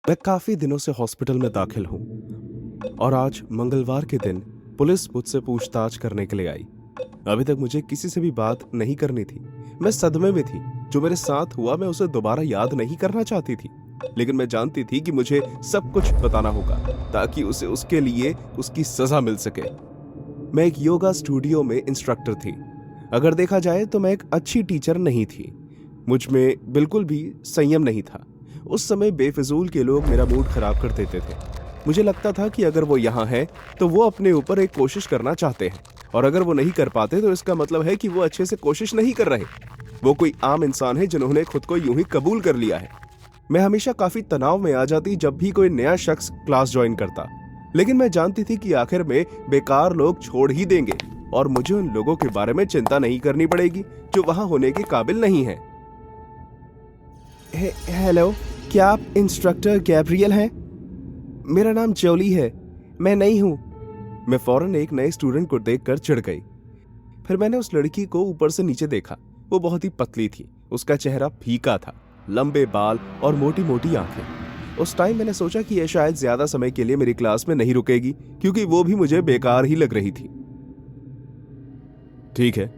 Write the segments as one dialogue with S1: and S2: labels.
S1: मैं काफी दिनों से हॉस्पिटल में दाखिल हूँ और आज मंगलवार के दिन पुलिस मुझसे पूछताछ करने के लिए आई। अभी तक मुझे किसी से भी बात नहीं करनी थी। मैं सदमे में थी। जो मेरे साथ हुआ मैं उसे दोबारा याद नहीं करना चाहती थी, लेकिन मैं जानती थी कि मुझे सब कुछ बताना होगा ताकि उसे उसके लिए उसकी सजा मिल सके। मैं एक योगा स्टूडियो में इंस्ट्रक्टर थी। अगर देखा जाए तो मैं एक अच्छी टीचर नहीं थी। मुझ में बिल्कुल भी संयम नहीं था। उस समय बेफिजूल के लोग मेरा मूड खराब कर देते थे। मुझे लगता था कि अगर वो यहाँ है तो वो अपने ऊपर एक कोशिश करना चाहते हैं, और अगर वो नहीं कर पाते तो इसका मतलब है कि वो अच्छे से कोशिश नहीं कर रहे। वो कोई आम इंसान है जिन्होंने खुद को यूं ही कबूल कर लिया है। मैं हमेशा काफी तनाव में आ जाती जब भी कोई नया शख्स क्लास ज्वाइन करता, लेकिन मैं जानती थी कि आखिर में बेकार लोग छोड़ ही देंगे और मुझे उन लोगों के बारे में चिंता नहीं करनी पड़ेगी जो वहां होने के काबिल नहीं है। हेलो, क्या आप इंस्ट्रक्टर गैब्रियल हैं? मेरा नाम जोली है, मैं नई हूँ। मैं फौरन एक नए स्टूडेंट को देखकर चिढ़ गई। फिर मैंने उस लड़की को ऊपर से नीचे देखा। वो बहुत ही पतली थी, उसका चेहरा फीका था, लंबे बाल और मोटी मोटी आंखें। उस टाइम मैंने सोचा कि यह शायद ज्यादा समय के लिए मेरी क्लास में नहीं रुकेगी, क्योंकि वो भी मुझे बेकार ही लग रही थी। ठीक है,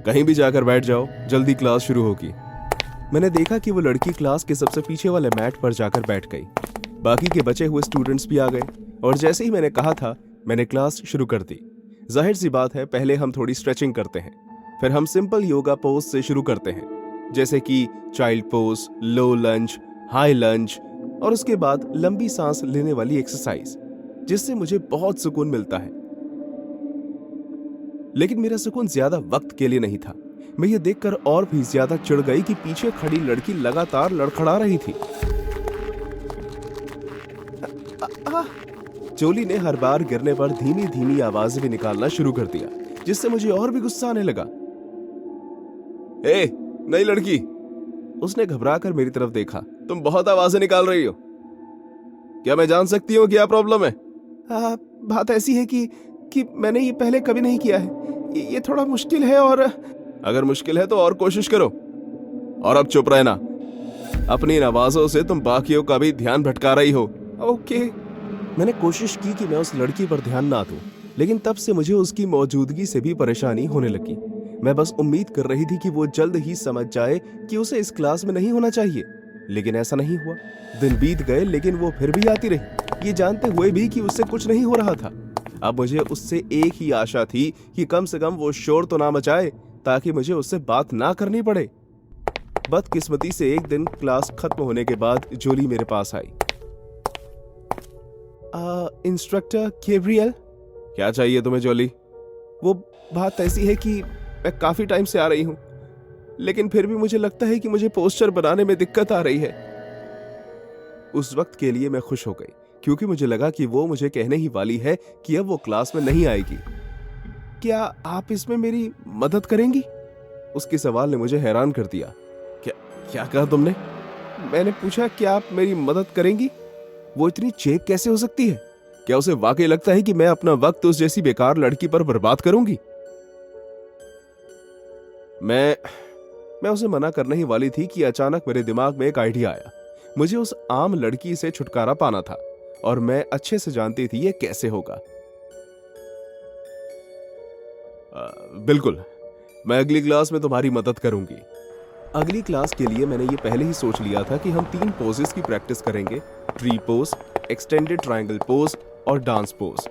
S1: कहीं भी जाकर बैठ जाओ, जल्दी क्लास शुरू होगी। मैंने देखा कि वो लड़की क्लास के सबसे पीछे वाले मैट पर जाकर बैठ गई। बाकी के बचे हुए स्टूडेंट्स भी आ गए और जैसे ही मैंने कहा था मैंने क्लास शुरू कर दी। जाहिर सी बात है, पहले हम थोड़ी स्ट्रेचिंग करते हैं, फिर हम सिंपल योगा पोज से शुरू करते हैं, जैसे कि चाइल्ड पोज, लो लंज, हाई लंज, और उसके बाद लंबी सांस लेने वाली एक्सरसाइज, जिससे मुझे बहुत सुकून मिलता है। लेकिन मेरा सुकून ज्यादा वक्त के लिए नहीं था। मैं ये देखकर और भी ज्यादा चिढ़ गई कि पीछे खड़ी लड़की लगातार लड़खड़ा रही थी। जोली ने हर बार गिरने पर धीमी धीमी आवाज भी निकालना शुरू कर दिया, जिससे मुझे और भी गुस्सा आने लगा। ए, नई लड़की, उसने घबराकर मेरी तरफ देखा। तुम बहुत आवाजें निकाल रही हो, क्या मैं जान सकती हूँ क्या प्रॉब्लम है? बात ऐसी है कि मैंने ये पहले कभी नहीं किया है। ये थोड़ा मुश्किल है, और अगर मुश्किल है तो और कोशिश करो, और अब चुप रहना। अपनी इन आवाजों से तुम बाकियों का भी ध्यान भटका रही हो। ओके। मैंने कोशिश की कि मैं उस लड़की पर ध्यान ना दूं, लेकिन तब से मुझे उसकी मौजूदगी से भी परेशानी होने लगी। मैं बस उम्मीद कर रही थी कि वो जल्द ही समझ जाए कि उसे इस क्लास में नहीं होना चाहिए, लेकिन ऐसा नहीं हुआ। दिन बीत गए लेकिन वो फिर भी आती रही, ये जानते हुए भी कि उससे कुछ नहीं हो रहा था। अब मुझे उससे एक ही आशा थी कि कम से कम वो शोर तो ना मचाए, ताकि मुझे उससे बात ना करनी पड़े। बदकिस्मती से एक दिन क्लास खत्म होने के बाद जोली मेरे पास आई। Instructor Gabriel. क्या चाहिए तुम्हें जोली? वो बात ऐसी है कि मैं काफी टाइम से आ रही हूं, लेकिन फिर भी मुझे लगता है कि मुझे पोस्टर बनाने में दिक्कत आ रही है। उस वक्त के लिए मैं खुश हो गई, क्योंकि मुझे लगा कि वो मुझे कहने ही वाली है कि अब वो क्लास में नहीं आएगी। क्या आप इसमें मेरी मदद करेंगी? उसके सवाल ने मुझे हैरान कर दिया। क्या क्या कहा तुमने? मैंने पूछा, क्या आप मेरी मदद करेंगी? वो इतनी चेप कैसे हो सकती है? क्या उसे वाकई लगता है कि मैं अपना वक्त उस जैसी बेकार लड़की पर बर्बाद करूंगी? मैं उसे मना करने ही वाली थी कि अचानक मेरे दिमाग में एक आइडिया आया। मुझे उस आम लड़की से छुटकारा पाना था, और मैं अच्छे से जानती थी ये कैसे होगा। बिल्कुल, मैं अगली क्लास में तुम्हारी मदद करूंगी। अगली क्लास के लिए मैंने ये पहले ही सोच लिया था कि हम 3 पोजेस की प्रैक्टिस करेंगे: tree pose, extended triangle pose और डांस पोज।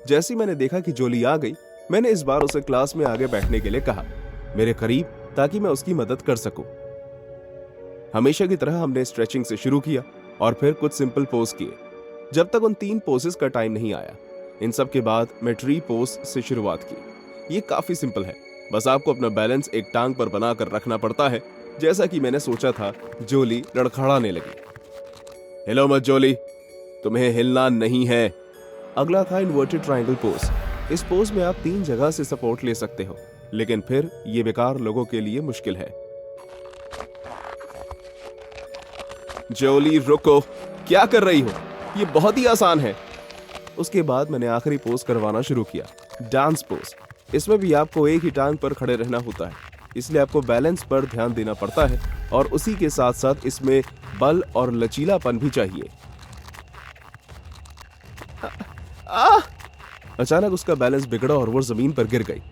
S1: जैसे मैंने देखा कि जोली आ गई, मैंने इस बार उसे क्लास में आगे बैठने के लिए कहा, मेरे करीब, ताकि मैं उसकी मदद कर सकूं। हमेशा की तरह हमने स्ट्रेचिंग से शुरू किया और फिर कुछ सिंपल पोज किए, जब तक उन 3 पोजेस का टाइम नहीं आया। इन सब के बाद मैं ट्री पोज से शुरुआत की। ये काफी सिंपल है, बस आपको अपना बैलेंस एक टांग पर बनाकर रखना पड़ता है। जैसा कि मैंने सोचा था, जोली लड़खड़ाने लगी। हिलो मत जोली, तुम्हें हिलना नहीं है। अगला था इन्वर्टेड ट्रायंगल पोज। इस पोज में आप 3 जगह से सपोर्ट ले सकते हो, लेकिन फिर ये बेकार लोगों के लिए मुश्किल है। जोली रुको, क्या कर रही हो? ये बहुत ही आसान है। उसके बाद मैंने आखिरी पोज करवाना शुरू किया, डांस पोज। इसमें भी आपको एक ही टांग पर खड़े रहना होता है, इसलिए आपको बैलेंस पर ध्यान देना पड़ता है और उसी के साथ साथ इसमें बल और लचीलापन भी चाहिए। अचानक उसका बैलेंस बिगड़ा और वो जमीन पर गिर गई।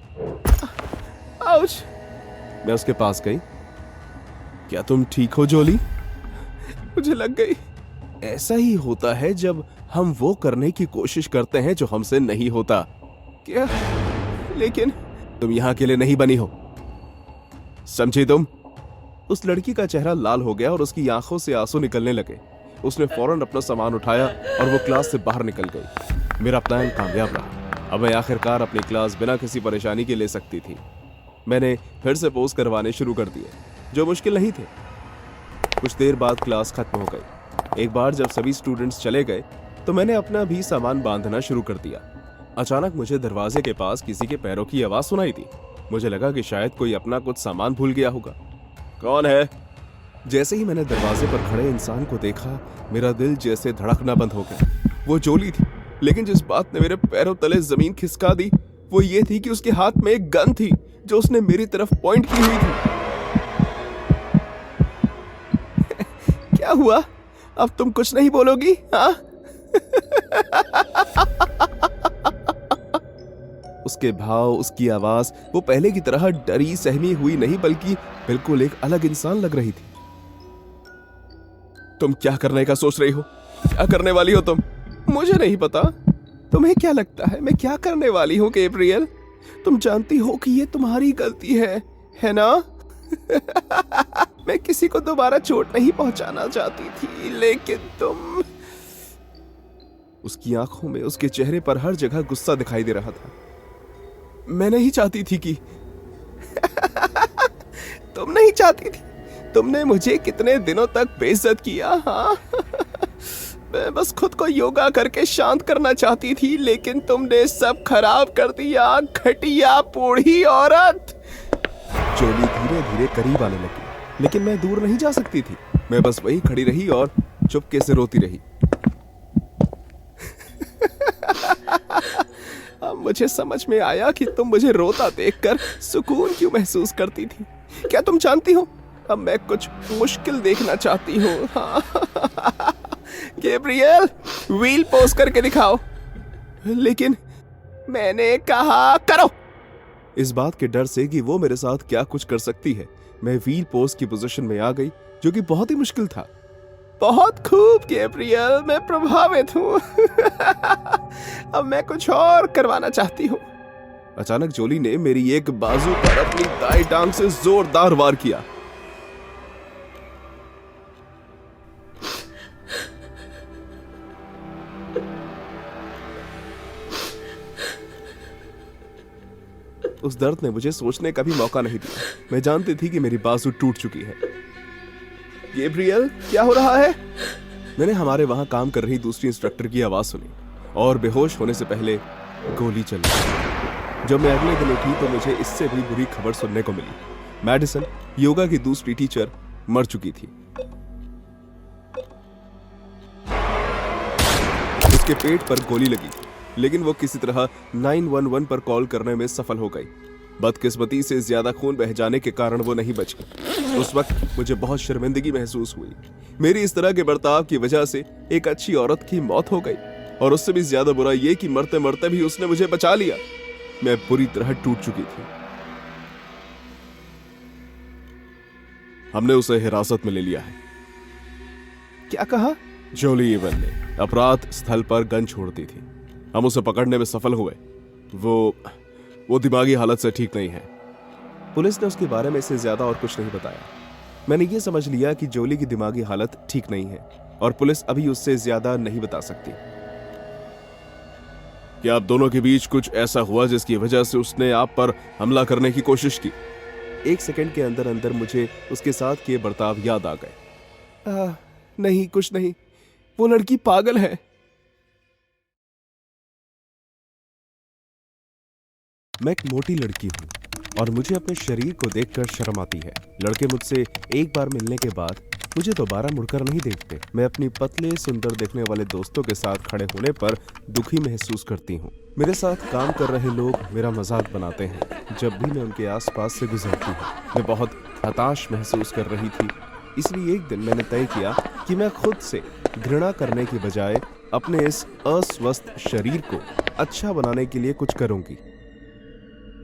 S1: आउच! मैं उसके पास गई। क्या तुम ठीक हो जोली? मुझे लग गई। ऐसा ही होता है जब हम वो करने की कोशिश करते हैं जो हमसे नहीं होता। क्या? लेकिन तुम यहां के लिए नहीं बनी हो, समझी तुम? उस लड़की का चेहरा लाल हो गया और उसकी आंखों से आंसू निकलने लगे। उसने फौरन अपना सामान उठाया और वो क्लास से बाहर निकल गई। मेरा प्लान कामयाब रहा। अब मैं आखिरकार अपनी क्लास बिना किसी परेशानी के ले सकती थी। मैंने फिर से पोज करवाने शुरू कर दिए, जो मुश्किल नहीं थे। कुछ देर बाद क्लास खत्म हो गई। एक बार जब सभी स्टूडेंट्स चले गए तो मैंने अपना भी सामान बांधना शुरू कर दिया। अचानक मुझे दरवाजे के पास किसी के पैरों की आवाज सुनाई दी। मुझे लगा कि शायद कोई अपना कुछ सामान भूल गया होगा। कौन है? जैसे ही मैंने दरवाजे पर खड़े इंसान को देखा, मेरा दिल जैसे धड़कना बंद हो गया। वो जोली थी, लेकिन जिस बात ने मेरे पैरों तले जमीन खिसका दी वो ये थी कि उसके हाथ में एक गन थी जो उसने मेरी तरफ पॉइंट की हुई थी। क्या हुआ? अब तुम कुछ नहीं बोलोगी? हाँ? उसके भाव, उसकी आवाज, वो पहले की तरह डरी सहमी हुई नहीं बल्कि बिल्कुल एक अलग इंसान लग रही थी। तुम क्या करने का सोच रही हो? क्या करने वाली हो तुम? मुझे नहीं पता। तुम्हें क्या लगता है मैं क्या करने वाली हूँ गैब्रियल? तुम जानती हो कि ये तुम्हारी गलती है ना? मैं किसी को दोबारा चोट नहीं पहुंचाना चाहती थी, लेकिन तुम... उसकी आंखों में, उसके चेहरे पर हर जगह गुस्सा दिखाई दे रहा था। मैं नहीं चाहती थी कि तुम नहीं चाहती थी। तुमने मुझे कितने दिनों तक बेइज्जत किया। हाँ? मैं बस खुद को योगा करके शांत करना चाहती थी, लेकिन तुमने सब खराब कर दिया, घटिया बूढ़ी औरत। जोली धीरे धीरे करीब आने लगी, लेकिन मैं दूर नहीं जा सकती थी। मैं बस वहीं खड़ी रही और चुपके से रोती रही। अब मुझे समझ में आया कि तुम मुझे रोता देखकर सुकून क्यों महसूस करती थी। क्या तुम जानती हो, अब मैं कुछ मुश्किल देखना चाहती हूँ। हाँ। गैब्रियल, व्हील पोज करके दिखाओ। लेकिन मैंने कहा करो। इस बात के डर से कि वो मेरे साथ क्या कुछ कर सकती है, मैं व्हील पोज की पोजीशन में आ गई, जो कि बहुत ही मुश्किल था। बहुत खूब गैब्रियल, मैं प्रभावित हूँ। अब मैं कुछ और करवाना चाहती हूँ। अचानक जोली ने मेरी एक बाजू पर अपनी दाएं टांग से जोरदार वार किया। उस दर्द ने मुझे सोचने का भी मौका नहीं दिया। मैं जानती थी कि मेरी बाजू टूट चुकी है। गैब्रियल, क्या हो रहा है? मैंने हमारे वहां काम कर रही दूसरी इंस्ट्रक्टर की आवाज सुनी और बेहोश होने से पहले गोली चली। जब मैं अगले दिन उठी तो मुझे इससे भी बुरी खबर सुनने को मिली। मैडिसन, योगा की दूसरी टीचर, मर चुकी थी। उसके पेट पर गोली लगी थी, लेकिन वो किसी तरह 911 पर कॉल करने में सफल हो गई। बदकिस्मती से ज्यादा खून बह जाने के कारण वो नहीं बची। उस वक्त मुझे बहुत शर्मिंदगी महसूस हुई। मेरी इस तरह के बर्ताव की वजह से एक अच्छी औरत की मौत हो गई, और उससे भी ज्यादा बुरा ये कि मरते मरते भी उसने मुझे बचा लिया। मैं पूरी तरह टूट चुकी थी। हमने उसे हिरासत में ले लिया है। क्या कहा? जोली इवन ने अपराध स्थल पर गन छोड़ दी थी। हम उसे पकड़ने में सफल हुए। वो दिमागी हालत से ठीक नहीं है। पुलिस ने उसके बारे में इससे ज्यादा और कुछ नहीं बताया। मैंने ये समझ लिया कि जोली की दिमागी हालत ठीक नहीं है और पुलिस अभी उससे ज्यादा नहीं बता सकती। क्या आप दोनों के बीच कुछ ऐसा हुआ जिसकी वजह से उसने आप पर हमला करने की कोशिश की? एक सेकंड के अंदर अंदर मुझे उसके साथ किए बर्ताव याद आ गए। नहीं, कुछ नहीं। वो लड़की पागल है। मैं एक मोटी लड़की हूँ और मुझे अपने शरीर को देखकर शर्म आती है। लड़के मुझसे एक बार मिलने के बाद मुझे दोबारा मुड़कर नहीं देखते। मैं अपनी पतले सुंदर देखने वाले दोस्तों के साथ खड़े होने पर दुखी महसूस करती हूँ। मेरे साथ काम कर रहे लोग मेरा मजाक बनाते हैं जब भी मैं उनके आसपास से गुजरती हूँ। मैं बहुत हताश महसूस कर रही थी इसलिए एक दिन मैंने तय किया कि मैं खुद से घृणा करने की बजाय अपने इस अस्वस्थ शरीर को अच्छा बनाने के लिए कुछ करूंगी।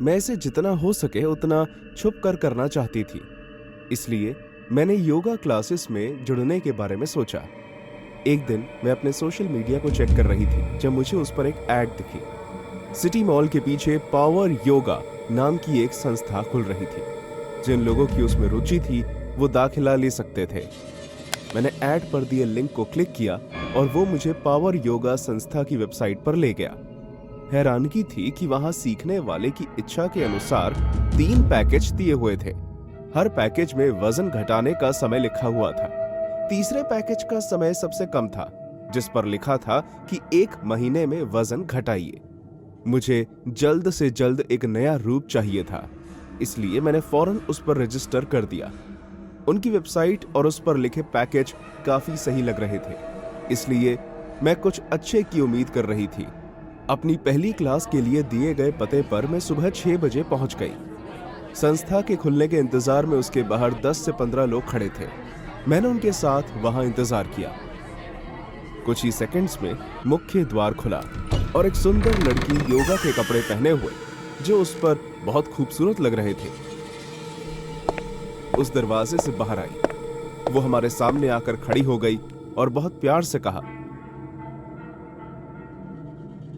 S1: मैं इसे जितना हो सके उतना छुप कर करना चाहती थी, इसलिए मैंने योगा क्लासेस में जुड़ने के बारे में सोचा। एक दिन मैं अपने सोशल मीडिया को चेक कर रही थी जब मुझे उस पर एक ऐड दिखी। सिटी मॉल के पीछे पावर योगा नाम की एक संस्था खुल रही थी। जिन लोगों की उसमें रुचि थी वो दाखिला ले सकते थे। मैंने ऐड पर दिए लिंक को क्लिक किया और वो मुझे पावर योगा संस्था की वेबसाइट पर ले गया। हैरानगी थी कि वहां सीखने वाले की इच्छा के अनुसार 3 पैकेज दिए हुए थे। हर पैकेज में वजन घटाने का समय लिखा हुआ था। तीसरे पैकेज का समय सबसे कम था, जिस पर लिखा था कि 1 महीने में वजन घटाइए। मुझे जल्द से जल्द एक नया रूप चाहिए था, इसलिए मैंने फौरन उस पर रजिस्टर कर दिया। उनकी वेबसाइट और उस पर लिखे पैकेज काफी सही लग रहे थे, इसलिए मैं कुछ अच्छे की उम्मीद कर रही थी। अपनी पहली क्लास के लिए दिए गए पते पर मैं सुबह 6 बजे पहुंच गई। संस्था के खुलने के इंतजार में उसके बाहर 10 से 15 लोग खड़े थे। मैंने उनके साथ वहां इंतजार किया। कुछ ही सेकंड्स में मुख्य द्वार खुला और एक सुंदर लड़की योगा के कपड़े पहने हुए, जो उस पर बहुत खूबसूरत लग रहे थे, उस दरवाजे से बाहर आई। वो हमारे सामने आकर खड़ी हो गई और बहुत प्यार से कहा,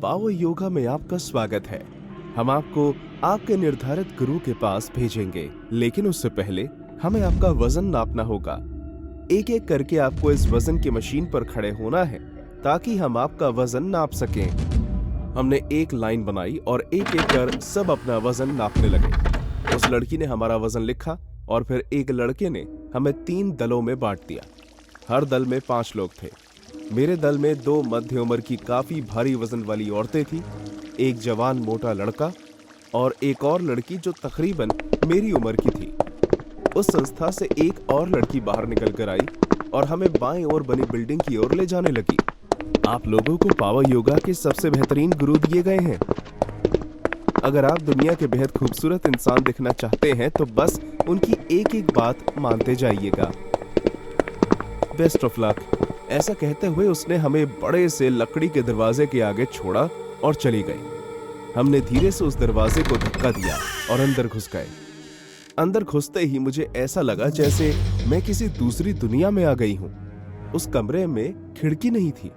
S1: पावर योगा में आपका स्वागत है। हम आपको आपके निर्धारित गुरु के पास भेजेंगे, लेकिन उससे पहले हमें आपका वजन नापना होगा। एक एक करके आपको इस वजन की मशीन पर खड़े होना है ताकि हम आपका वजन नाप सकें। हमने एक लाइन बनाई और एक एक कर सब अपना वजन नापने लगे। उस लड़की ने हमारा वजन लिखा और फिर एक लड़के ने हमें 3 दलों में बांट दिया। हर दल में 5 लोग थे। मेरे दल में 2 मध्य उम्र की काफी भारी वजन वाली औरतें थी, एक जवान मोटा लड़का और एक और लड़की जो तकरीबन मेरी उम्र की थी। उस संस्था से एक और लड़की बाहर निकल कर आई और हमें बाएं ओर बनी बिल्डिंग की ओर ले जाने लगी। आप लोगों को पावर योगा के सबसे बेहतरीन गुरु दिए गए हैं। अगर आप दुनिया के बेहद खूबसूरत इंसान दिखना चाहते हैं तो बस उनकी एक एक बात मानते जाइएगा। Best of luck. ऐसा कहते हुए उसने हमें बड़े से लकड़ी के दरवाजे के आगे छोड़ा और चली गई। हमने धीरे से उस दरवाजे को धक्का दिया और अंदर घुस गए। अंदर घुसते ही मुझे ऐसा लगा जैसे मैं किसी दूसरी दुनिया में आ गई हूं। उस कमरे में खिड़की नहीं थी,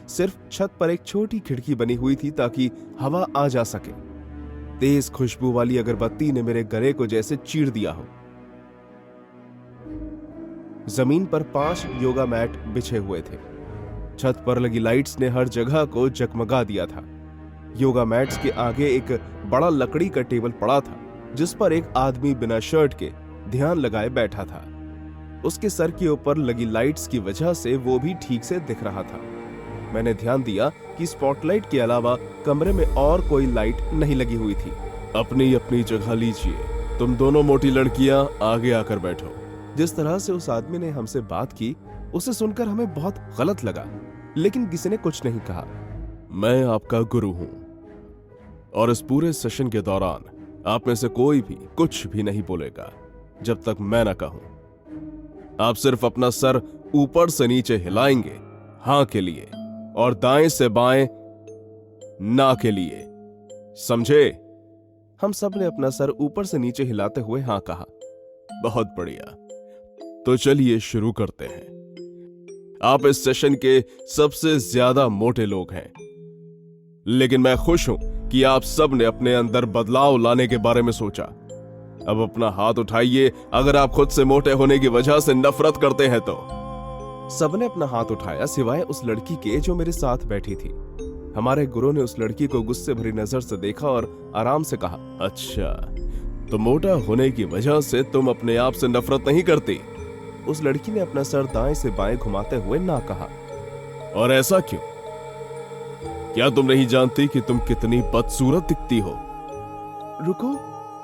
S1: सिर्फ छत पर एक छोटी खिड़की बनी हुई थी ताकि हवा आ जा सके। तेज खुशबू वाली अगरबत्ती ने मेरे गले को जैसे चीर दिया हो। जमीन पर 5 योगा मैट बिछे हुए थे। छत पर लगी लाइट्स ने हर जगह को जगमगा दिया था। योगा मैट्स के आगे एक बड़ा लकड़ी का टेबल पड़ा था, जिस पर एक आदमी बिना शर्ट के ध्यान लगाए बैठा था। उसके सर के ऊपर लगी लाइट्स की वजह से वो भी ठीक से दिख रहा था। मैंने ध्यान दिया कि स्पॉटलाइट के अलावा कमरे में और कोई लाइट नहीं लगी हुई थी। अपनी अपनी जगह लीजिए। तुम दोनों मोटी लड़कियां आगे आकर बैठो। जिस तरह से उस आदमी ने हमसे बात की, उसे सुनकर हमें बहुत गलत लगा, लेकिन किसी ने कुछ नहीं कहा। मैं आपका गुरु हूं और इस पूरे सेशन के दौरान आप में से कोई भी कुछ भी नहीं बोलेगा जब तक मैं ना कहूं। आप सिर्फ अपना सर ऊपर से नीचे हिलाएंगे हां के लिए और दाएं से बाएं ना के लिए, समझे? हम सब ने अपना सर ऊपर से नीचे हिलाते हुए हां कहा। बहुत बढ़िया, तो चलिए शुरू करते हैं। आप इस सेशन के सबसे ज्यादा मोटे लोग हैं, लेकिन मैं खुश हूं कि आप सब ने अपने अंदर बदलाव लाने के बारे में सोचा। अब अपना हाथ उठाइए अगर आप खुद से मोटे होने की वजह से नफरत करते हैं तो। सबने अपना हाथ उठाया सिवाय उस लड़की के जो मेरे साथ बैठी थी। हमारे गुरु ने उस लड़की को गुस्से भरी नजर से देखा और आराम से कहा, अच्छा, तो मोटा होने की वजह से तुम अपने आप से नफरत नहीं करती? उस लड़की ने अपना सर दाएं से बाएं घुमाते हुए ना कहा। और ऐसा क्यों? क्या तुम नहीं जानती कि तुम कितनी बदसूरत दिखती हो? रुको,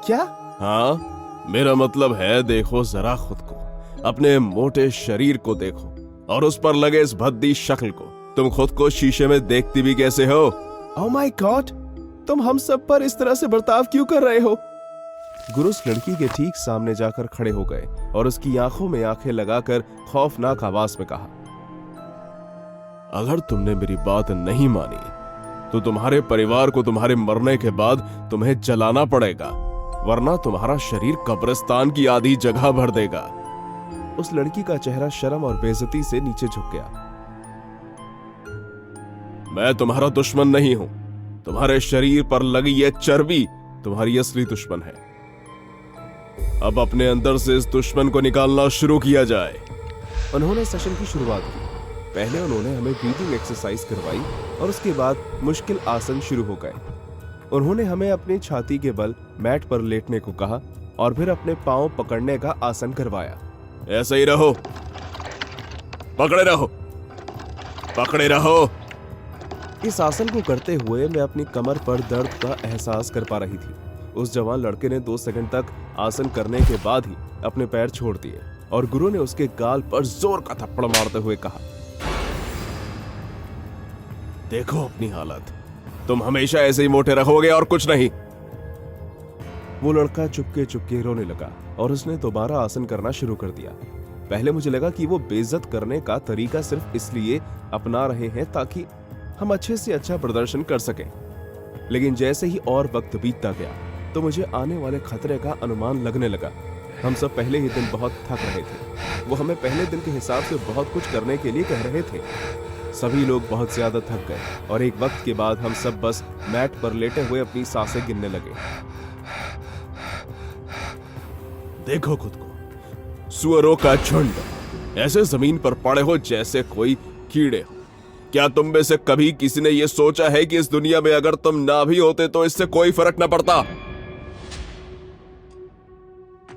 S1: क्या? हाँ, मेरा मतलब है देखो जरा खुद को, अपने मोटे शरीर को देखो और उस पर लगे इस भद्दी शक्ल को। तुम खुद को शीशे में देखती भी कैसे हो? ओह माय गॉड, तुम हम सब पर इस तरह से बर्ताव क्यों कर रहे हो? गुरु उस लड़की के ठीक सामने जाकर खड़े हो गए और उसकी आंखों में आंखें लगाकर खौफनाक आवाज में कहा, अगर तुमने मेरी बात नहीं मानी तो तुम्हारे परिवार को तुम्हारे मरने के बाद तुम्हें जलाना पड़ेगा, वरना तुम्हारा शरीर कब्रिस्तान की आधी जगह भर देगा। उस लड़की का चेहरा शर्म और बेइज्जती से नीचे झुक गया। मैं तुम्हारा दुश्मन नहीं हूं, तुम्हारे शरीर पर लगी यह चर्बी तुम्हारी असली दुश्मन है। अब अपने अंदर से इस दुश्मन को निकालना शुरू किया जाए। उन्होंने सेशन की शुरुआत की। पहले उन्होंने हमें ब्रीदिंग एक्सरसाइज करवाई और उसके बाद मुश्किल आसन शुरू हो गए। उन्होंने हमें अपनी छाती के बल मैट पर लेटने को कहा और फिर अपने पांव पकड़ने का आसन करवाया। ऐसे ही रहो, पकड़े रहो, पकड़े रहो। इस आसन को करते हुए मैं अपनी कमर पर दर्द का एहसास कर पा रही थी। उस जवान लड़के ने 2 सेकंड तक आसन करने के बाद ही अपने पैर छोड़ दिए और गुरु ने उसके गाल पर जोर का थप्पड़ मारते हुए कहा, देखो अपनी हालत, तुम हमेशा ऐसे ही मोटे रहोगे और कुछ नहीं। वो लड़का चुपके चुपके रोने लगा और उसने दोबारा आसन करना शुरू कर दिया। पहले मुझे लगा कि वो बेइज्जत करने का तरीका सिर्फ इसलिए अपना रहे हैं ताकि हम अच्छे से अच्छा प्रदर्शन कर सकें, लेकिन जैसे ही और वक्त बीतता गया तो मुझे आने वाले खतरे का अनुमान लगने लगा। हम सब पहले ही दिन बहुत थक रहे थे। वो हमें पहले दिन के हिसाब से बहुत कुछ करने के लिए कह रहे थे। सभी लोग बहुत ज्यादा थक गए और एक वक्त के बाद हम सब बस मैट पर लेटे हुए अपनी सांसें गिनने लगे। देखो खुद को, सुअरों का झुंड, ऐसे जमीन पर पड़े हो जैसे कोई कीड़े हो। क्या तुम में से कभी किसी ने यह सोचा है कि इस दुनिया में अगर तुम ना भी होते तो इससे कोई फर्क न पड़ता?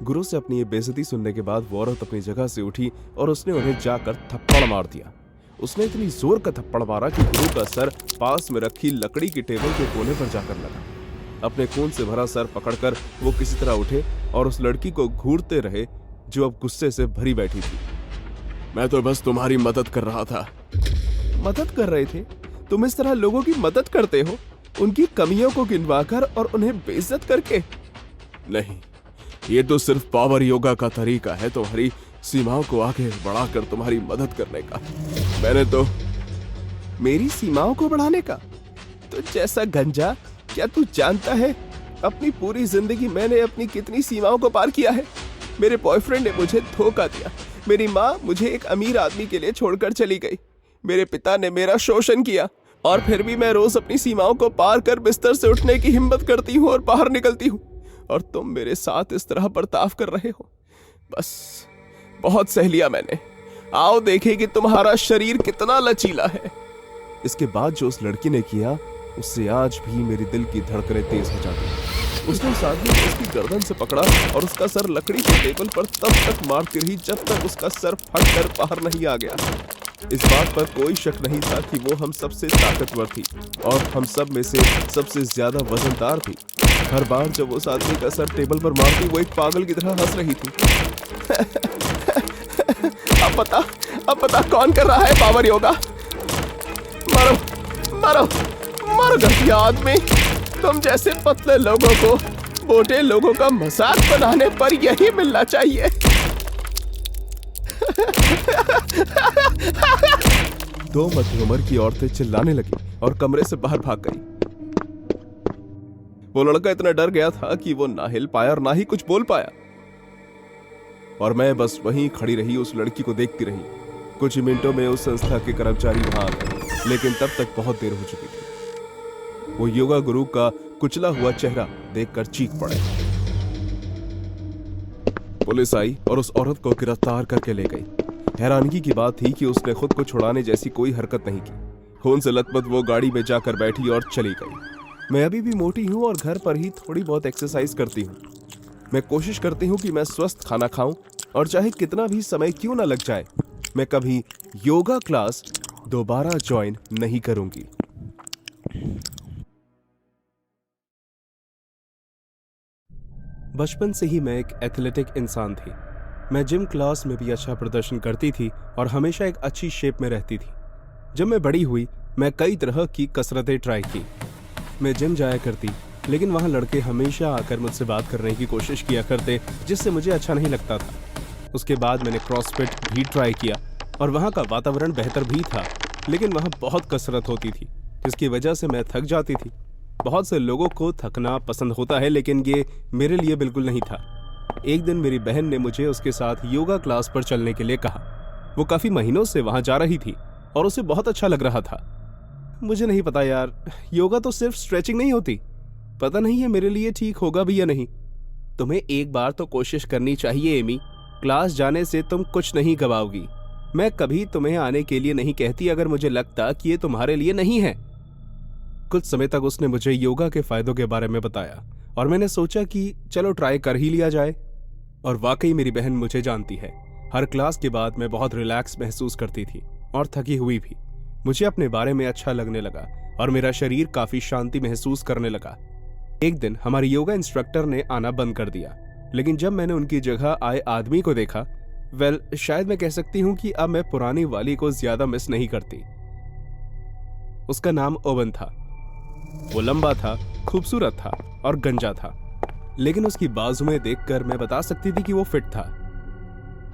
S1: गुरु से अपनी ये बेइज्जती सुनने के बाद वो औरत अपनी जगह से उठी और उसने उन्हें जाकर थप्पड़ मार दिया। उसने इतनी जोर का थप्पड़ मारा कि गुरु का सर पास में रखी लकड़ी की टेबल के कोने पर जाकर लगा। अपने खून से भरा सर पकड़कर वो किसी तरह उठे और उस लड़की को घूरते रहे जो अब गुस्से से भरी बैठी थी। मैं तो बस तुम्हारी मदद कर रहा था। मदद कर रहे थे? तुम इस तरह लोगों की मदद करते हो, उनकी कमियों को गिनवाकर और उन्हें बेइज्जत करके? नहीं, ये तो सिर्फ पावर योगा का तरीका है तुम्हारी सीमाओं को आगे बढ़ाकर तुम्हारी मदद करने का। मैंने तो मेरी सीमाओं को बढ़ाने का? तो जैसा गंजा, क्या तू जानता है अपनी पूरी जिंदगी मैंने अपनी कितनी सीमाओं को पार किया है? मेरे बॉयफ्रेंड ने मुझे धोखा दिया, मेरी माँ मुझे एक अमीर आदमी के लिए छोड़कर चली गई, मेरे पिता ने मेरा शोषण किया, और फिर भी मैं रोज अपनी सीमाओं को पार कर बिस्तर से उठने की हिम्मत करती हूँ और बाहर निकलती हूँ, और तुम मेरे साथ इस तरह बर्ताव कर रहे हो। बस बहुत सह लिया मैंने, आओ देखें कि तुम्हारा शरीर कितना लचीला है। इसके बाद जो उस लड़की ने किया उससे आज भी मेरी दिल की धड़कनें तेज हो जाती। उसने उस आदमी को उसकी गर्दन से पकड़ा और उसका सर लकड़ी के टेबल पर तब तक मारती रही जब तक उसका सर फटकर बाहर नहीं आ गया। इस बात पर कोई शक नहीं था कि वो हम सबसे ताकतवर थी और हम सब में से सबसे ज्यादा वजनदार थी। हर बार जब उस आदमी का सर टेबल पर मारती वो एक पागल की तरह हंस रही थी। अब पता कौन कर रहा है पावर योगा? मारो मारो मारो घटिया आदमी, तुम जैसे पतले लोगों को मोटे लोगों का मजाक बनाने पर यही मिलना चाहिए। दो मध्य उम्र की औरतें चिल्लाने लगी और कमरे से बाहर भाग गई। वो लड़का इतना डर गया था कि वो ना हिल पाया और ना ही कुछ बोल पाया, और मैं बस वहीं खड़ी रही उस लड़की को देखती रही। कुछ ही मिनटों में उस संस्था के कर्मचारी वहां आ गए, लेकिन तब तक बहुत देर हो चुकी थी। वो योगा गुरु का कुचला हुआ चेहरा देखकर चीख पड़े। पुलिस आई और उस औरत को गिरफ्तार करके ले गई। हैरानगी की बात थी कि उसने खुद को छुड़ाने जैसी कोई हरकत नहीं की। खून से लथपथ वो गाड़ी में जाकर बैठी और चली गई। मैं अभी भी मोटी हूँ और घर पर ही थोड़ी बहुत एक्सरसाइज करती हूँ। मैं कोशिश करती हूँ कि मैं स्वस्थ खाना खाऊं, और चाहे कितना भी समय क्यों ना लग जाए, मैं कभी योगा क्लास दोबारा ज्वाइन नहीं करूंगी। बचपन से ही मैं एक एथलेटिक इंसान थी। मैं जिम क्लास में भी अच्छा प्रदर्शन करती थी और हमेशा एक अच्छी शेप में रहती थी। जब मैं बड़ी हुई मैं कई तरह की कसरतें ट्राई की। मैं जिम जाया करती, लेकिन वहाँ लड़के हमेशा आकर मुझसे बात करने की कोशिश किया करते, जिससे मुझे अच्छा नहीं लगता था। उसके बाद मैंने क्रॉसफिट भी ट्राई किया और वहाँ का वातावरण बेहतर भी था, लेकिन वहाँ बहुत कसरत होती थी, जिसकी वजह से मैं थक जाती थी। बहुत से लोगों को थकना पसंद होता है, लेकिन ये मेरे लिए बिल्कुल नहीं था। एक दिन मेरी बहन ने मुझे उसके साथ योगा क्लास पर चलने के लिए कहा। वो काफ़ी महीनों से वहाँ जा रही थी और उसे बहुत अच्छा लग रहा था। मुझे नहीं पता यार, योगा तो सिर्फ स्ट्रेचिंग नहीं होती। पता नहीं है मेरे लिए ठीक होगा भी या नहीं। तुम्हें एक बार तो कोशिश करनी चाहिए एमी। क्लास जाने से तुम कुछ नहीं गवाओगी। मैं कभी तुम्हें आने के लिए नहीं कहती अगर मुझे लगता कि ये तुम्हारे लिए नहीं है। कुछ समय तक उसने मुझे योगा के फायदों के बारे में बताया और मैंने सोचा कि चलो ट्राई कर ही लिया जाए। और वाकई मेरी बहन मुझे जानती है। हर क्लास के बाद मैं बहुत रिलैक्स महसूस करती थी और थकी हुई भी। मुझे अपने बारे में अच्छा लगने लगा और मेरा शरीर काफी शांति महसूस करने लगा। एक दिन हमारी योगा इंस्ट्रक्टर ने आना बंद कर दिया, लेकिन जब मैंने उनकी जगह आए आदमी को देखा, शायद मैं कह सकती हूँ कि अब मैं पुरानी वाली को ज्यादा मिस नहीं करती। उसका नाम ओवन था। वो लंबा था, खूबसूरत था और गंजा था, लेकिन उसकी बाजुएं देखकर मैं बता सकती थी कि वो फिट था।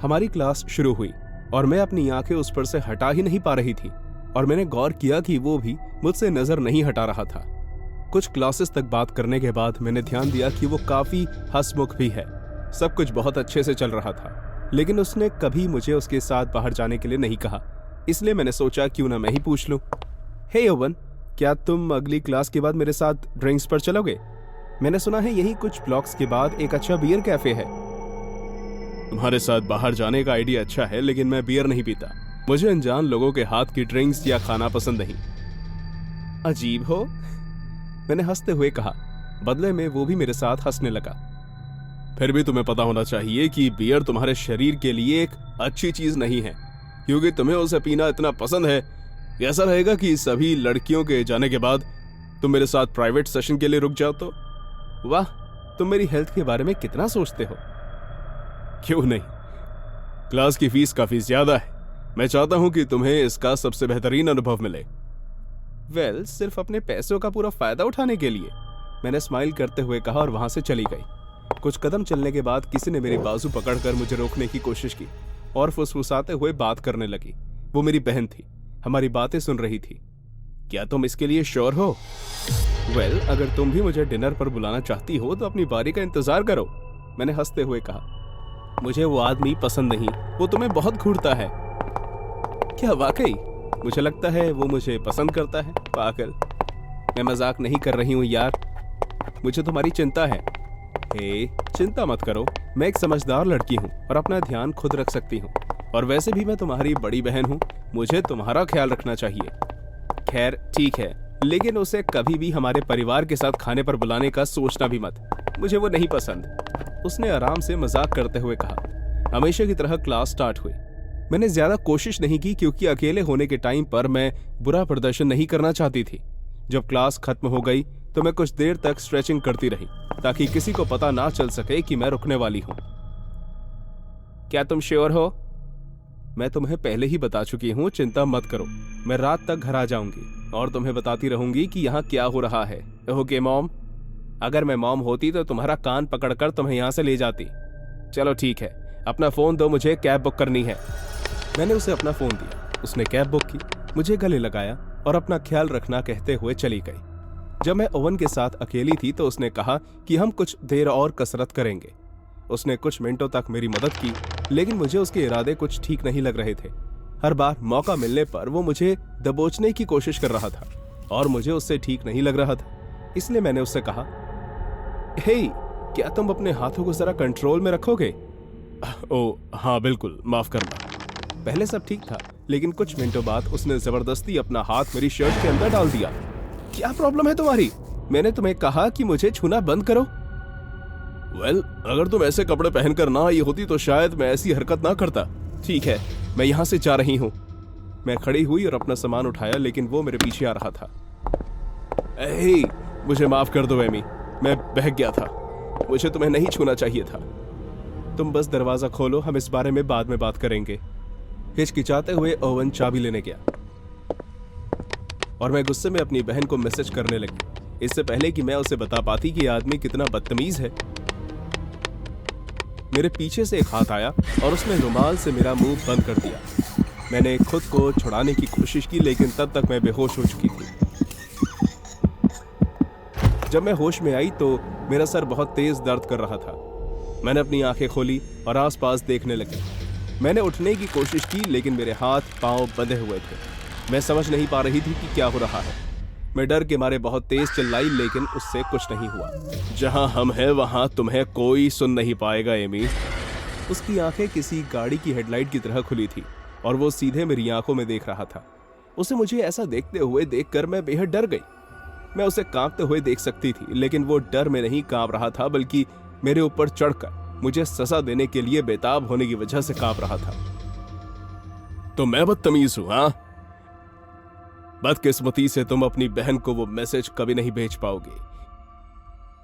S1: हमारी क्लास शुरू हुई और मैं अपनी आंखें उस पर से हटा ही नहीं पा रही थी और मैंने गौर किया कि वो भी मुझसे नजर नहीं हटा रहा था। कुछ क्लासेस तक बात करने के बाद मैंने ध्यान दिया कि वो काफी हंसमुख भी है। सब कुछ बहुत अच्छे से चल रहा था, लेकिन उसने कभी मुझे उसके साथ बाहर जाने के लिए नहीं कहा। इसलिए मैंने सोचा क्यों ना मैं ही पूछ लूं। हे ओवन, क्या तुम अगली क्लास के बाद मेरे साथ ड्रिंक्स पर चलोगे? मैंने सुना है यही कुछ ब्लॉक्स के बाद एक अच्छा बियर कैफे है। तुम्हारे साथ बाहर जाने का आइडिया अच्छा है, लेकिन मैं बियर नहीं पीता। मुझे अनजान लोगों के हाथ की ड्रिंक्स या खाना पसंद नहीं। अजीब हो, मैंने हंसते हुए कहा। बदले में वो भी मेरे साथ हंसने लगा। फिर भी तुम्हें पता होना चाहिए कि बियर तुम्हारे शरीर के लिए एक अच्छी चीज नहीं है, क्योंकि तुम्हें उसे पीना इतना पसंद है। ऐसा रहेगा कि सभी लड़कियों के जाने के बाद तुम मेरे साथ प्राइवेट सेशन के लिए रुक जाओ तो। वाह, तुम मेरी हेल्थ के बारे में कितना सोचते हो। क्यों नहीं, क्लास की फीस काफी ज्यादा है। मैं चाहता हूं कि तुम्हें इसका सबसे बेहतरीन अनुभव मिले। सिर्फ अपने पैसों का पूरा फायदा उठाने के लिए, मैंने स्माइल करते हुए कहा और वहां से चली गई। कुछ कदम चलने के बाद किसी ने मेरी बाजू पकड़कर मुझे रोकने की कोशिश की और फुसफुसाते हुए बात करने लगी। वो मेरी बहन थी, हमारी बातें सुन रही थी। क्या तुम इसके लिए श्योर हो? अगर तुम भी मुझे डिनर पर बुलाना चाहती हो तो अपनी बारी का इंतजार करो, मैंने हंसते हुए कहा। मुझे वो आदमी पसंद नहीं, वो तुम्हें बहुत घूरता है। क्या वाकई? मुझे लगता है वो मुझे पसंद करता है। पागल, मैं मजाक नहीं कर रही हूँ यार, मुझे तुम्हारी चिंता है। चिंता मत करो, मैं एक समझदार लड़की हूँ और अपना ध्यान खुद रख सकती हूँ। और वैसे भी मैं तुम्हारी बड़ी बहन हूँ, मुझे तुम्हारा ख्याल रखना चाहिए। खैर ठीक है, लेकिन उसे कभी भी हमारे परिवार के साथ खाने पर बुलाने का सोचना भी मत, मुझे वो नहीं पसंद, उसने आराम से मजाक करते हुए कहा। हमेशा की तरह क्लास स्टार्ट हुई। मैंने ज्यादा कोशिश नहीं की क्योंकि अकेले होने के टाइम पर मैं बुरा प्रदर्शन नहीं करना चाहती थी। जब क्लास खत्म हो गई तो मैं कुछ देर तक स्ट्रेचिंग करती रही ताकि किसी को पता ना चल सके कि मैं रुकने वाली हूँ। क्या तुम श्योर हो? मैं तुम्हें पहले ही बता चुकी हूँ, चिंता मत करो। मैं रात तक घर आ जाऊंगी और तुम्हें बताती रहूंगी कि यहाँ क्या हो रहा है। Okay mom? अगर मैं मॉम होती तो तुम्हारा कान पकड़कर तुम्हें यहाँ से ले जाती। चलो ठीक है, अपना फोन दो, मुझे कैब बुक करनी है। मैंने उसे अपना फोन दिया, उसने कैब बुक की, मुझे गले लगाया और अपना ख्याल रखना कहते हुए चली गई। जब मैं ओवन के साथ अकेली थी तो उसने कहा कि हम कुछ देर और कसरत करेंगे। उसने कुछ मिनटों तक मेरी मदद की, लेकिन मुझे उसके इरादे कुछ ठीक नहीं लग रहे थे। हर बार मौका मिलने पर वो मुझे दबोचने की कोशिश कर रहा था और मुझे उससे ठीक नहीं लग रहा था। इसलिए मैंने उससे कहा, हे, क्या तुम अपने हाथों को जरा कंट्रोल में रखोगे? ओ हाँ बिल्कुल, माफ करना। पहले सब ठीक था, लेकिन कुछ मिनटों बाद उसने जबरदस्ती अपना हाथ मेरी शर्ट के अंदर डाल दिया। क्या प्रॉब्लम है तुम्हारी? मैंने तुम्हें कहा कि मुझे छूना बंद करो। अगर तुम ऐसे कपड़े पहनकर ना आई होती तो शायद मैं ऐसी हरकत ना करता। ठीक है, मैं यहाँ से जा रही हूँ। मैं खड़ी हुई और अपना सामान उठाया, लेकिन वो मेरे पीछे आ रहा था। मुझे माफ कर दो एमी, मैं बहक गया था, मुझे तुम्हें नहीं छूना चाहिए था। तुम बस दरवाजा खोलो, हम इस बारे में बाद में बात करेंगे। हिचकिचाते हुए ओवन चाबी लेने गया और मैं गुस्से में अपनी बहन को मैसेज करने लगी। इससे पहले कि मैं उसे बता पाती कि यह आदमी कितना बदतमीज है, मेरे पीछे से एक हाथ आया और उसने रुमाल से मेरा मुंह बंद कर दिया। मैंने खुद को छुड़ाने की कोशिश की, लेकिन तब तक मैं बेहोश हो चुकी थी। जब मैं होश में आई तो मेरा सर बहुत तेज दर्द कर रहा था। मैंने अपनी आंखें खोली और आसपास देखने लगी। मैंने उठने की कोशिश की, लेकिन मेरे हाथ पांव बंधे हुए थे। मैं समझ नहीं पा रही थी कि क्या हो रहा है। मैं डर के मारे बहुत तेज चिल्लाई, लेकिन उससे कुछ नहीं हुआ। जहां हम हैं वहां तुम्हें कोई सुन नहीं पाएगा एमी। उसकी आंखें किसी गाड़ी की हेडलाइट की तरह खुली थी और वो सीधे मेरी आंखों में देख रहा था। उसे मुझे ऐसा देखते हुए देखकर मैं बेहद डर गई। मैं उसे कांपते हुए देख सकती थी, लेकिन वो डर में नहीं कांप रहा था, बल्कि मेरे ऊपर चढ़कर मुझे सजा देने के लिए बेताब होने की वजह से कांप रहा था। तो मैं बदतमीज हूं, हाँ? बदकिस्मती से तुम अपनी बहन को वो मैसेज कभी नहीं भेज पाओगे,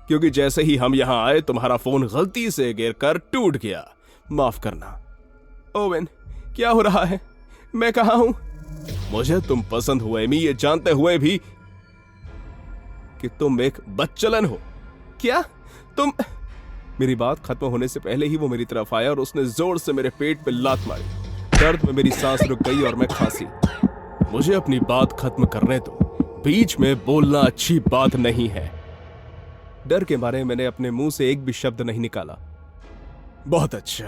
S1: क्योंकि जैसे ही हम यहां आए तुम्हारा फोन गलती से गिरकर टूट गया। माफ करना। ओवेन, क्या हो रहा है? मैं कहां हूं? मुझे तुम पसंद हो एमी, ये जानते हुए भी कि तुम एक बदचलन हो। क्या तुम? मेरी बात खत्म होने से पहले ही वो मेरी तरफ आया और उसने जोर से मेरे पेट पे लात मारी। दर्द में मेरी सांस रुक गई और मैं खांसी। मुझे अपनी बात खत्म करने दो, बीच में बोलना अच्छी बात नहीं है। डर के मारे मैंने अपने मुंह से एक भी शब्द नहीं निकाला। बहुत अच्छा।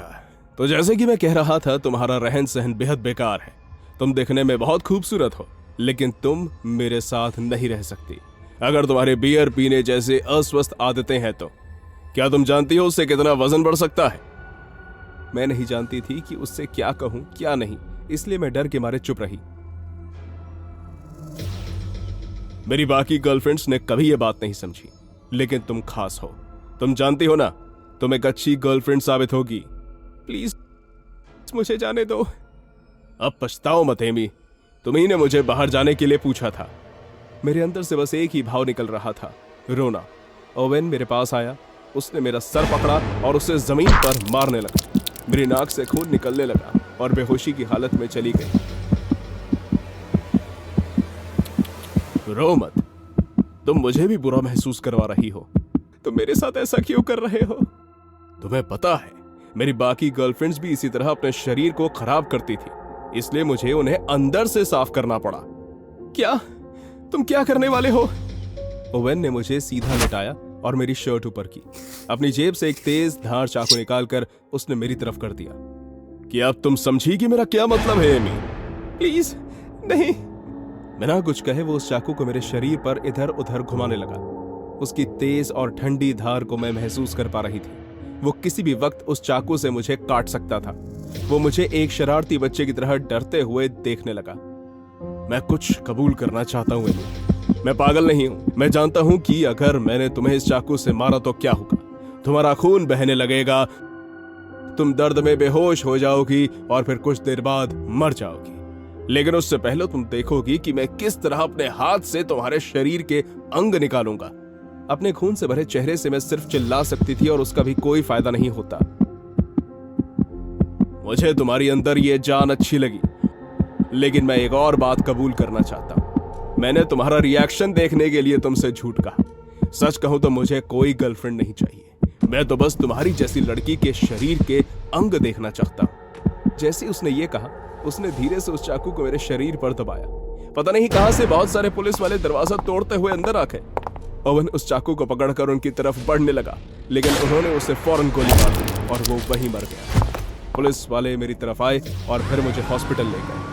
S1: तो जैसे कि मैं कह रहा था, तुम्हारा रहन सहन बेहद बेकार है। तुम देखने में बहुत खूबसूरत हो, लेकिन तुम मेरे साथ नहीं रह सकती। अगर तुम्हारे बियर पीने जैसे अस्वस्थ आदतें हैं तो क्या तुम जानती हो उससे कितना वजन बढ़ सकता है? मैं नहीं जानती थी कि उससे क्या कहूं क्या नहीं, इसलिए मैं डर के मारे चुप रही। मेरी बाकी गर्लफ्रेंड्स ने कभी यह बात नहीं समझी, लेकिन तुम खास हो। तुम जानती हो ना, तुम एक अच्छी गर्लफ्रेंड साबित होगी। प्लीज मुझे जाने दो। अब पछताओ मत एमी, तुम्ही ने मुझे बाहर जाने के लिए पूछा था। मेरे अंदर से बस एक ही भाव निकल रहा था, रोना। ओवेन मेरे पास आया, उसने मेरा सर पकड़ा और उसे जमीन पर मारने लगा। मेरी नाक से खून निकलने लगा और बेहोशी की हालत में चली गई। रो मत, तुम मुझे भी बुरा महसूस करवा रही हो। तुम मेरे साथ ऐसा क्यों कर रहे हो? तुम्हें पता है, मेरी बाकी गर्लफ्रेंड्स भी इसी तरह अपने शरीर को खराब करती थी, इसलिए मुझे उन्हें अंदर से साफ करना पड़ा। क्या? तुम क्या करने वाले हो? ओवेन ने मुझे सीधा लिटाया और मेरी शर्ट ऊपर की। अपनी जेब से एक तेज धार चाकू निकालकर उसने मेरी तरफ कर दिया। क्या अब तुम समझी कि मेरा क्या मतलब है एमी? प्लीज नहीं। बिना कुछ कहे वो उस चाकू को मेरे शरीर पर इधर उधर घुमाने लगा। उसकी तेज और ठंडी धार को मैं महसूस कर पा रही थी। वो किसी भी वक्त उस चाकू से मुझे काट सकता था। वो मुझे एक शरारती बच्चे की तरह डरते हुए देखने लगा। मैं कुछ कबूल करना चाहता हूं एमी। मैं पागल नहीं हूं। मैं जानता हूं कि अगर मैंने तुम्हें इस चाकू से मारा तो क्या होगा। तुम्हारा खून बहने लगेगा, तुम दर्द में बेहोश हो जाओगी और फिर कुछ देर बाद मर जाओगी। लेकिन उससे पहले तुम देखोगी कि मैं किस तरह अपने हाथ से तुम्हारे शरीर के अंग निकालूंगा। अपने खून से भरे चेहरे से मैं सिर्फ चिल्ला सकती थी और उसका भी कोई फायदा नहीं होता। मुझे तुम्हारी अंदर ये जान अच्छी लगी, लेकिन मैं एक और बात कबूल करना चाहता हूं। मैंने तुम्हारा रिएक्शन देखने के लिए तुमसे झूठ कहा। सच कहूं तो मुझे कोई गर्लफ्रेंड नहीं चाहिए। मैं तो बस तुम्हारी जैसी लड़की के शरीर के अंग देखना चाहता हूं। जैसे उसने ये कहा, उसने धीरे से उस चाकू को मेरे शरीर पर दबाया। पता नहीं कहां से बहुत सारे पुलिस वाले दरवाजा तोड़ते हुए अंदर आ गए। ओवन उस चाकू को पकड़कर उनकी तरफ बढ़ने लगा, लेकिन उन्होंने उसे फौरन गोली मार दी और वो वहीं मर गया। पुलिस वाले मेरी तरफ आए और फिर मुझे हॉस्पिटल ले गए।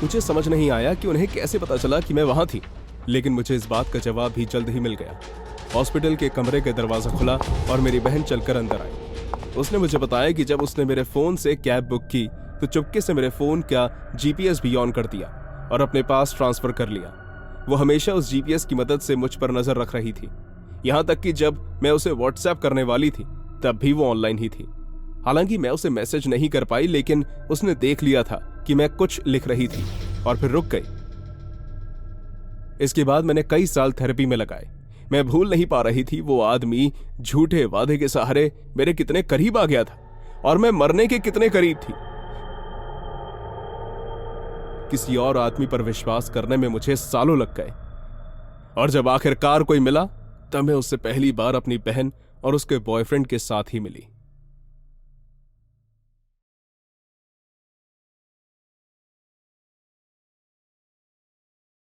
S1: मुझे समझ नहीं आया कि उन्हें कैसे पता चला कि मैं वहां थी, लेकिन मुझे इस बात का जवाब भी जल्द ही मिल गया। हॉस्पिटल के कमरे का दरवाजा खुला और मेरी बहन चलकर अंदर आई। उसने मुझे बताया कि जब उसने मेरे फोन से कैब बुक की तो चुपके से मेरे फोन का जीपीएस भी ऑन कर दिया और अपने पास ट्रांसफर कर लिया। वो हमेशा उस जीपीएस की मदद से मुझ पर नजर रख रही थी। यहां तक कि जब मैं उसे व्हाट्सएप करने वाली थी तब भी वो ऑनलाइन ही थी। हालांकि मैं उसे मैसेज नहीं कर पाई, लेकिन उसने देख लिया था कि मैं कुछ लिख रही थी और फिर रुक गई। इसके बाद मैंने कई साल थेरेपी में लगाए। मैं भूल नहीं पा रही थी वो आदमी झूठे वादे के सहारे मेरे कितने करीब आ गया था और मैं मरने के कितने करीब थी। किसी और आदमी पर विश्वास करने में मुझे सालों लग गए। और जब आखिरकार कोई मिला तब मैं उससे पहली बार अपनी बहन और उसके बॉयफ्रेंड के साथ ही मिली।